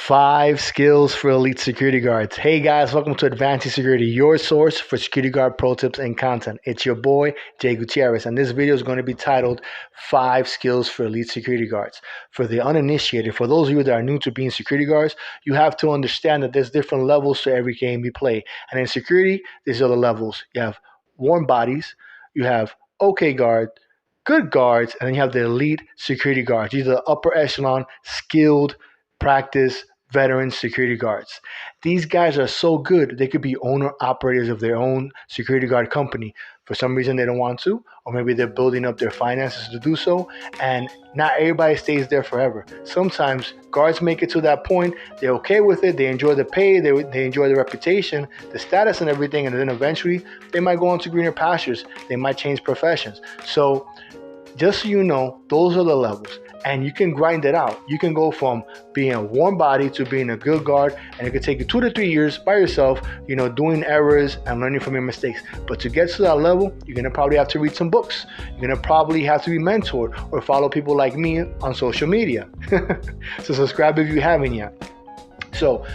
5 skills for elite security guards. Hey guys, welcome to Advancing Security, your source for security guard pro tips and content. It's your boy, Jay Gutierrez, and this video is going to be titled 5 skills for elite security guards. For the uninitiated, for those of you that are new to being security guards, you have to understand that there's different levels to every game you play. And in security, these are the levels. You have warm bodies, you have okay guard, good guards, and then you have the elite security guards. These are the upper echelon, skilled, practice veteran security guards. These guys are so good, they could be owner operators of their own security guard company. For some reason, they don't want to, or maybe they're building up their finances to do so, and not everybody stays there forever. Sometimes guards make it to that point, they're okay with it, they enjoy the pay, they enjoy the reputation, the status and everything, and then eventually they might go on to greener pastures, they might change professions. So just so you know, those are the levels. And you can grind it out. You can go from being a warm body to being a good guard, and it could take you 2 to 3 years by yourself, doing errors and learning from your mistakes. But to get to that level, you're gonna probably have to read some books. You're gonna probably have to be mentored or follow people like me on social media. So subscribe if you haven't yet. So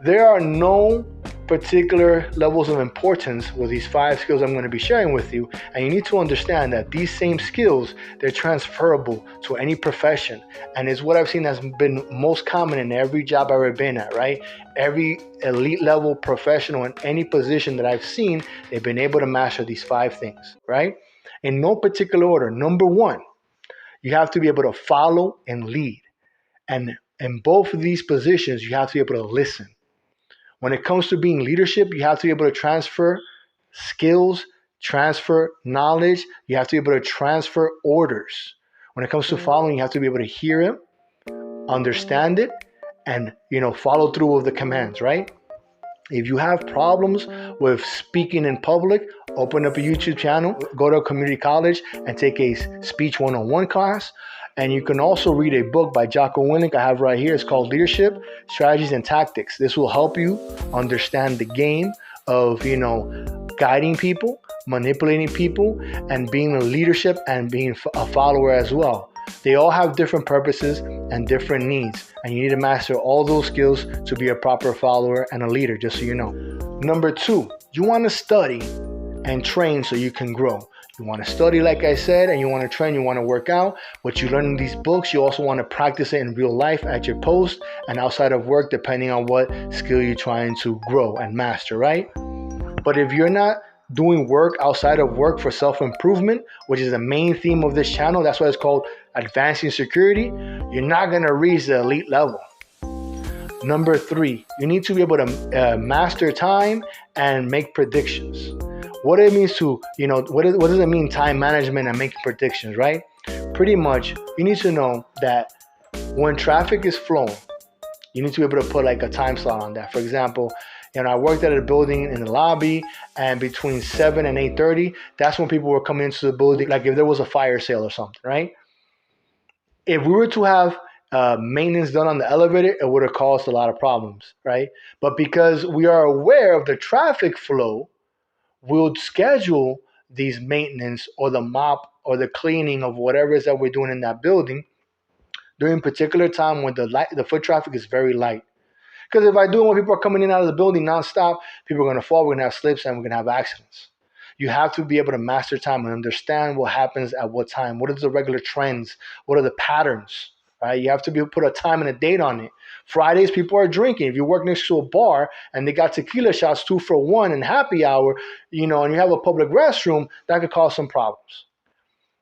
there are no particular levels of importance with these 5 skills I'm going to be sharing with you, and you need to understand that these same skills, they're transferable to any profession, and it's what I've seen has been most common in every job I've ever been at, right? Every elite level professional in any position that I've seen, they've been able to master these 5 things, right? In no particular order. Number 1, you have to be able to follow and lead, and in both of these positions, you have to be able to listen. When it comes to being leadership, you have to be able to transfer skills, transfer knowledge. You have to be able to transfer orders. When it comes to following, you have to be able to hear him, understand it, and follow through with the commands, right? If you have problems with speaking in public, open up a YouTube channel, go to a community college and take a speech 101 class. And you can also read a book by Jocko Willink I have right here. It's called Leadership, Strategies, and Tactics. This will help you understand the game of, guiding people, manipulating people, and being a leadership and being a follower as well. They all have different purposes and different needs. And you need to master all those skills to be a proper follower and a leader, just so you know. Number 2, you want to study and train so you can grow. You want to study, like I said, and you want to train, you want to work out. What you learn in these books, you also want to practice it in real life at your post and outside of work, depending on what skill you're trying to grow and master, right? But if you're not doing work outside of work for self-improvement, which is the main theme of this channel, that's why it's called Advancing Security, you're not going to reach the elite level. Number 3, you need to be able to master time and make predictions. What it means to, what does it mean, time management and making predictions, right? Pretty much, you need to know that when traffic is flowing, you need to be able to put like a time slot on that. For example, I worked at a building in the lobby, and between 7 and 8:30, that's when people were coming into the building, like if there was a fire sale or something, right? If we were to have maintenance done on the elevator, it would have caused a lot of problems, right? But because we are aware of the traffic flow, we'll schedule these maintenance or the mop or the cleaning of whatever it is that we're doing in that building during a particular time when the foot traffic is very light. Because if I do it when people are coming in and out of the building nonstop, people are going to fall, we're going to have slips, and we're going to have accidents. You have to be able to master time and understand what happens at what time. What are the regular trends? What are the patterns? Right? You have to be able to put a time and a date on it. Fridays, people are drinking. If you work next to a bar and they got tequila shots 2 for $1 and happy hour, and you have a public restroom, that could cause some problems.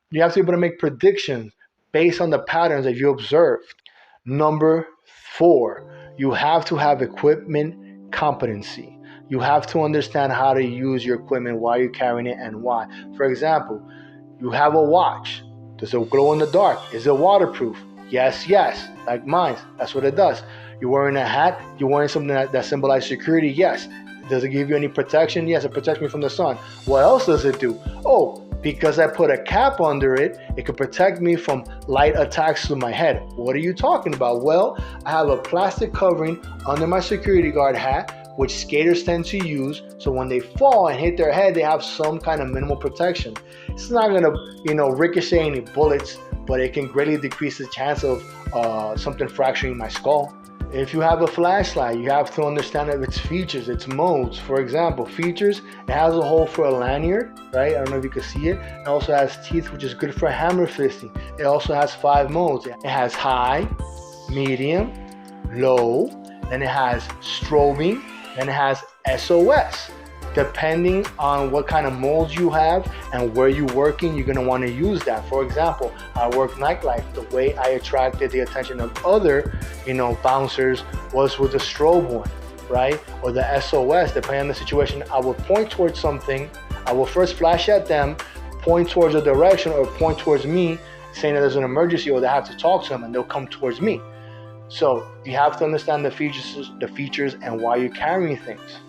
You have to be able to make predictions based on the patterns that you observed. Number 4, you have to have equipment competency. You have to understand how to use your equipment, why you're carrying it, and why. For example, you have a watch. Does it glow in the dark? Is it waterproof? Yes, like mine. That's what it does. You're wearing a hat. You're wearing something that symbolizes security. Yes. Does it give you any protection? Yes, it protects me from the sun. What else does it do? Oh, because I put a cap under it, it could protect me from light attacks to my head. What are you talking about? Well, I have a plastic covering under my security guard hat, which skaters tend to use, so when they fall and hit their head, they have some kind of minimal protection. It's not gonna, ricochet any bullets, but it can greatly decrease the chance of something fracturing my skull. If you have a flashlight, you have to understand of its features, its modes. For example, features, it has a hole for a lanyard, right? I don't know if you can see it. It also has teeth, which is good for hammer fisting. It also has 5 modes. It has high, medium, low, then it has strobing, then it has SOS. Depending on what kind of molds you have and where you're working, you're gonna want to use that. For example, I work nightlife. The way I attracted the attention of other, bouncers was with the strobe one, right? Or the SOS, depending on the situation. I will point towards something. I will first flash at them, point towards a direction, or point towards me, saying that there's an emergency or they have to talk to them, and they'll come towards me. So you have to understand the features and why you're carrying things.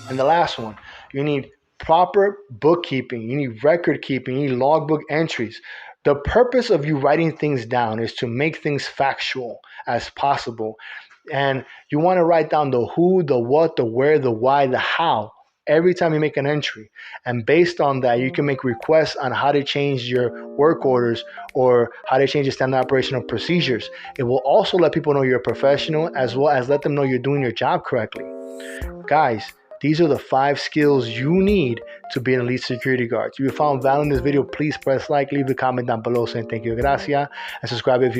And the last one, you need proper bookkeeping, you need record keeping, you need logbook entries. The purpose of you writing things down is to make things factual as possible. And you want to write down the who, the what, the where, the why, the how every time you make an entry. And based on that, you can make requests on how to change your work orders or how to change your standard operational procedures. It will also let people know you're a professional, as well as let them know you're doing your job correctly. Guys, these are the 5 skills you need to be an elite security guard. If you found value in this video, please press like, leave a comment down below saying thank you, gracias, and subscribe if you